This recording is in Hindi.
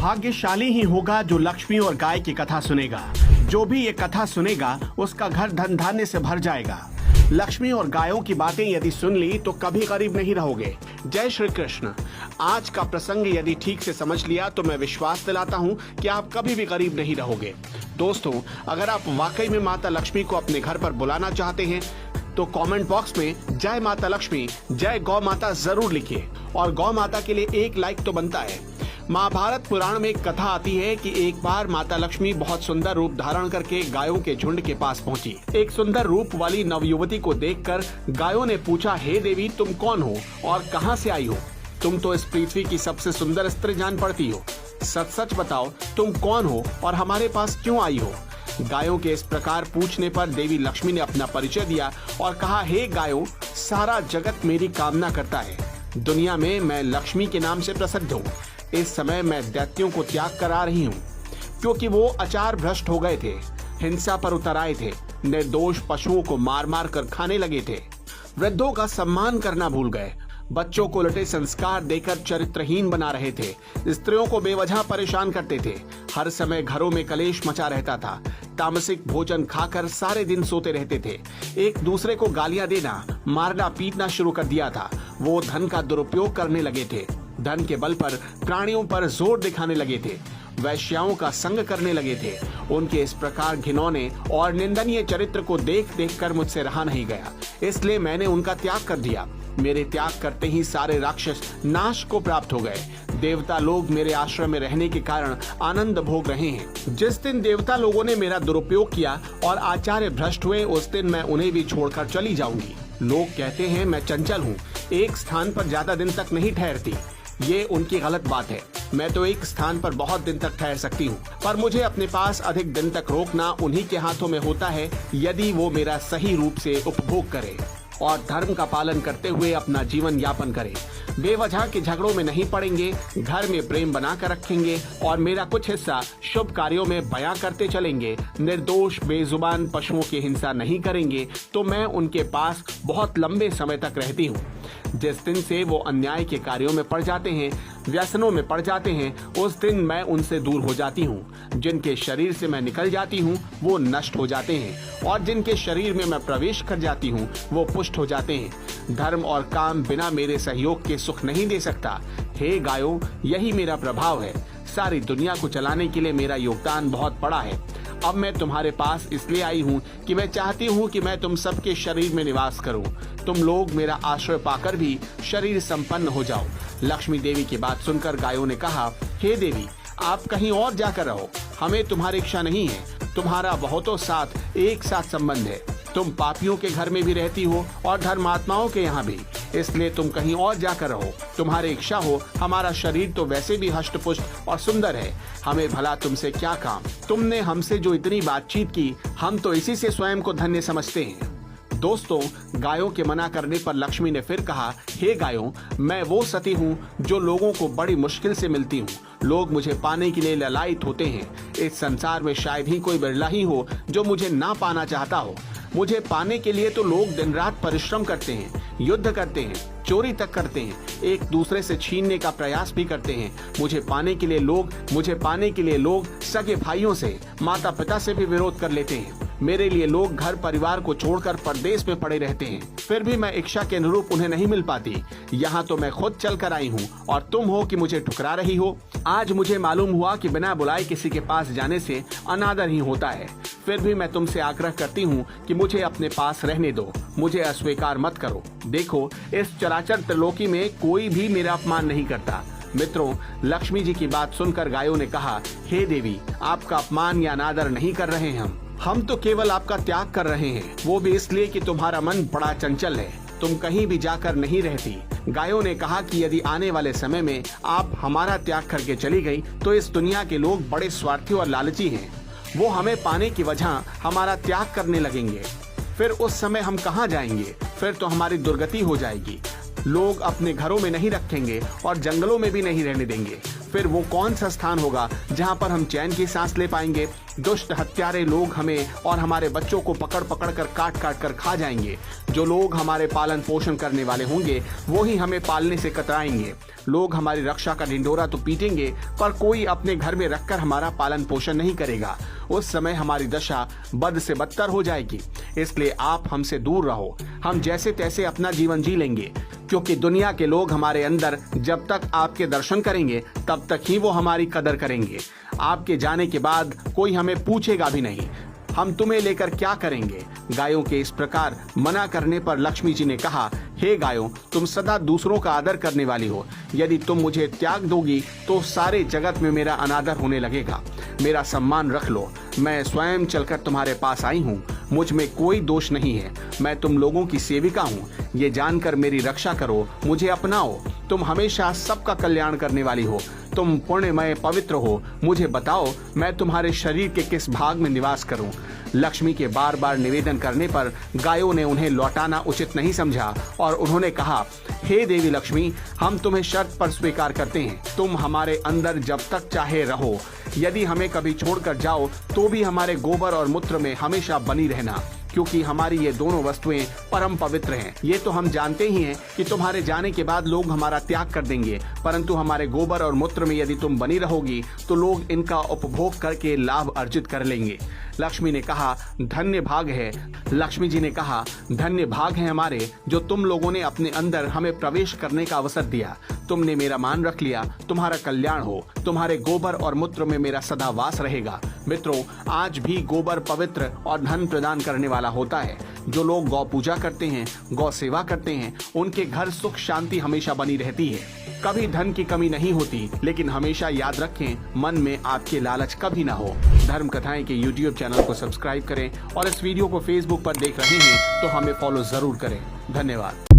भाग्यशाली ही होगा जो लक्ष्मी और गाय की कथा सुनेगा। जो भी ये कथा सुनेगा उसका घर धन धान्य से भर जाएगा। लक्ष्मी और गायों की बातें यदि सुन ली तो कभी गरीब नहीं रहोगे। जय श्री कृष्ण। आज का प्रसंग यदि ठीक से समझ लिया तो मैं विश्वास दिलाता हूँ कि आप कभी भी गरीब नहीं रहोगे। दोस्तों, अगर आप वाकई में माता लक्ष्मी को अपने घर पर बुलाना चाहते हैं तो कमेंट बॉक्स में जय माता लक्ष्मी, जय गौ माता जरूर लिखिए और गौ माता के लिए एक लाइक तो बनता है। महाभारत पुराण में एक कथा आती है कि एक बार माता लक्ष्मी बहुत सुंदर रूप धारण करके गायों के झुंड के पास पहुंची। एक सुंदर रूप वाली नवयुवती को देखकर गायों ने पूछा, हे देवी, तुम कौन हो और कहां से आई हो? तुम तो इस पृथ्वी की सबसे सुंदर स्त्री जान पड़ती हो। सच सच बताओ, तुम कौन हो और हमारे पास क्यों आई हो? गायों के इस प्रकार पूछने पर देवी लक्ष्मी ने अपना परिचय दिया और कहा, हे गायों, सारा जगत मेरी कामना करता है। दुनिया में मैं लक्ष्मी के नाम से प्रसिद्ध हूँ। इस समय मैं दैत्यों को त्याग कर आ रही हूँ क्योंकि वो आचार भ्रष्ट हो गए थे, हिंसा पर उतर आए थे, निर्दोष पशुओं को मार मार कर खाने लगे थे, वृद्धों का सम्मान करना भूल गए, बच्चों को उलटे संस्कार देकर चरित्रहीन बना रहे थे, स्त्रियों को बेवजह परेशान करते थे, हर समय घरों में कलेश मचा रहता था, तामसिक भोजन खाकर सारे दिन सोते रहते थे, एक दूसरे को गालियां देना, मारना पीटना शुरू कर दिया था। वो धन का दुरुपयोग करने लगे थे, धन के बल पर प्राणियों पर जोर दिखाने लगे थे, वैश्याओं का संग करने लगे थे। उनके इस प्रकार घिनौने और निंदनीय चरित्र को देख देख कर मुझसे रहा नहीं गया, इसलिए मैंने उनका त्याग कर दिया। मेरे त्याग करते ही सारे राक्षस नाश को प्राप्त हो गए। देवता लोग मेरे आश्रम में रहने के कारण आनंद भोग रहे हैं। जिस दिन देवता लोगों ने मेरा दुरुपयोग किया और आचार्य भ्रष्ट हुए, उस दिन मैं उन्हें भी छोड़कर चली जाऊंगी। लोग कहते हैं मैं चंचल हूँ, एक स्थान पर ज्यादा दिन तक नहीं ठहरती। ये उनकी गलत बात है। मैं तो एक स्थान पर बहुत दिन तक ठहर सकती हूँ, पर मुझे अपने पास अधिक दिन तक रोकना उन्हीं के हाथों में होता है, यदि वो मेरा सही रूप से उपभोग करे और धर्म का पालन करते हुए अपना जीवन यापन करे। बेवजह के झगड़ों में नहीं पड़ेंगे, घर में प्रेम बना कर रखेंगे और मेरा कुछ हिस्सा शुभ कार्यों में बयां करते चलेंगे, निर्दोष बेजुबान पशुओं की हिंसा नहीं करेंगे, तो मैं उनके पास बहुत लंबे समय तक रहती हूँ। जिस दिन से वो अन्याय के कार्यों में पड़ जाते हैं, व्यसनों में पड़ जाते हैं, उस दिन मैं उनसे दूर हो जाती हूँ। जिनके शरीर से मैं निकल जाती हूँ वो नष्ट हो जाते हैं और जिनके शरीर में मैं प्रवेश कर जाती हूँ वो पुष्ट हो जाते हैं। धर्म और काम बिना मेरे सहयोग के सुख नहीं दे सकता। हे गायों, यही मेरा प्रभाव है। सारी दुनिया को चलाने के लिए मेरा योगदान बहुत बड़ा है। अब मैं तुम्हारे पास इसलिए आई हूँ कि मैं चाहती हूँ कि मैं तुम सबके शरीर में निवास करूँ। तुम लोग मेरा आश्रय पाकर भी शरीर संपन्न हो जाओ। लक्ष्मी देवी की बात सुनकर गायों ने कहा, हे देवी, आप कहीं और जाकर रहो, हमें तुम्हारी इच्छा नहीं है। तुम्हारा बहुतों साथ एक साथ संबंध है। तुम पापियों के घर में भी रहती हो और धर्मात्माओं के यहाँ भी, इसलिए तुम कहीं और जाकर रहो। तुम्हारी इच्छा हो, हमारा शरीर तो वैसे भी हष्ट-पुष्ट और सुंदर है, हमें भला तुमसे क्या काम? तुमने हमसे जो इतनी बातचीत की, हम तो इसी से स्वयं को धन्य समझते हैं। दोस्तों, गायों के मना करने पर लक्ष्मी ने फिर कहा, हे गायों, मैं वो सती हूँ जो लोगों को बड़ी मुश्किल से मिलती हूँ। लोग मुझे पाने के लिए ललायित होते हैं। इस संसार में शायद ही कोई बिरला ही हो जो मुझे ना पाना चाहता हो। मुझे पाने के लिए तो लोग दिन रात परिश्रम करते हैं, युद्ध करते हैं, चोरी तक करते हैं, एक दूसरे से छीनने का प्रयास भी करते हैं। मुझे पाने के लिए लोग सगे भाइयों से, माता पिता से भी विरोध कर लेते हैं। मेरे लिए लोग घर परिवार को छोड़कर परदेश में पड़े रहते हैं, फिर भी मैं इच्छा के अनुरूप उन्हें नहीं मिल पाती। यहाँ तो मैं खुद चल कर आई हूँ और तुम हो कि मुझे ठुकरा रही हो। आज मुझे मालूम हुआ कि बिना बुलाए किसी के पास जाने से अनादर ही होता है। फिर भी मैं तुमसे आग्रह करती हूँ कि मुझे अपने पास रहने दो, मुझे अस्वीकार मत करो। देखो, इस चराचर त्रिलोकी में कोई भी मेरा अपमान नहीं करता। मित्रों, लक्ष्मी जी की बात सुनकर गायों ने कहा, हे देवी, आपका अपमान या अनादर नहीं कर रहे हैं। हम तो केवल आपका त्याग कर रहे हैं, वो भी इसलिए कि तुम्हारा मन बड़ा चंचल है, तुम कहीं भी जाकर नहीं रहती। गायों ने कहा कि यदि आने वाले समय में आप हमारा त्याग करके चली गई तो इस दुनिया के लोग बड़े स्वार्थी और लालची हैं। वो हमें पाने की वजह हमारा त्याग करने लगेंगे। फिर उस समय हम कहाँ जाएंगे? फिर तो हमारी दुर्गति हो जाएगी। लोग अपने घरों में नहीं रखेंगे और जंगलों में भी नहीं रहने देंगे। फिर वो कौन सा स्थान होगा जहाँ पर हम चैन की सांस ले पाएंगे? दुष्ट हत्यारे लोग हमें और हमारे बच्चों को पकड़ पकड़ कर काट काट कर खा जाएंगे। जो लोग हमारे पालन पोषण करने वाले होंगे वो ही हमें पालने से कतराएंगे। लोग हमारी रक्षा का ढिंढोरा तो पीटेंगे, पर कोई अपने घर में रखकर हमारा पालन पोषण नहीं करेगा। उस समय हमारी दशा बद से बदतर हो जाएगी। इसलिए आप हमसे दूर रहो। हम जैसे तैसे अपना जीवन जी लेंगे, क्योंकि दुनिया के लोग हमारे अंदर जब तक आपके दर्शन करेंगे तब तक ही वो हमारी कदर करेंगे। आपके जाने के बाद कोई हमें पूछेगा भी नहीं, हम तुम्हें लेकर क्या करेंगे। गायों के इस प्रकार मना करने पर लक्ष्मी जी ने कहा, हे गायों, तुम सदा दूसरों का आदर करने वाली हो। यदि तुम मुझे त्याग दोगी तो सारे जगत में मेरा अनादर होने लगेगा। मेरा सम्मान रख लो। मैं स्वयं चलकर तुम्हारे पास आई हूँ। मुझ में कोई दोष नहीं है। मैं तुम लोगों की सेविका हूँ। ये जानकर मेरी रक्षा करो, मुझे अपनाओ। तुम हमेशा सबका कल्याण करने वाली हो। तुम पुण्यमय पवित्र हो। मुझे बताओ, मैं तुम्हारे शरीर के किस भाग में निवास करूं। लक्ष्मी के बार बार निवेदन करने पर गायों ने उन्हें लौटाना उचित नहीं समझा और उन्होंने कहा, हे देवी लक्ष्मी, हम तुम्हें शर्त पर स्वीकार करते हैं। तुम हमारे अंदर जब तक चाहे रहो। यदि हमें कभी छोड़कर जाओ तो भी हमारे गोबर और मूत्र में हमेशा बनी रहना, क्योंकि हमारी ये दोनों वस्तुएं परम पवित्र हैं। ये तो हम जानते ही हैं कि तुम्हारे जाने के बाद लोग हमारा त्याग कर देंगे, परंतु हमारे गोबर और मूत्र में यदि तुम बनी रहोगी तो लोग इनका उपभोग करके लाभ अर्जित कर लेंगे। लक्ष्मी ने कहा, धन्य भाग है। लक्ष्मी जी ने कहा, धन्य भाग है हमारे जो तुम लोगों ने अपने अंदर हमें प्रवेश करने का अवसर दिया। तुमने मेरा मान रख लिया। तुम्हारा कल्याण हो। तुम्हारे गोबर और मूत्र में मेरा सदा वास रहेगा। मित्रों, आज भी गोबर पवित्र और धन प्रदान करने वाला होता है। जो लोग गौ पूजा करते हैं, गौ सेवा करते हैं, उनके घर सुख शांति हमेशा बनी रहती है। कभी धन की कमी नहीं होती। लेकिन हमेशा याद रखें, मन में आपके लालच कभी ना हो। धर्म कथाएं के YouTube चैनल को सब्सक्राइब करें और इस वीडियो को Facebook पर देख रहे हैं तो हमें फॉलो जरूर करें। धन्यवाद।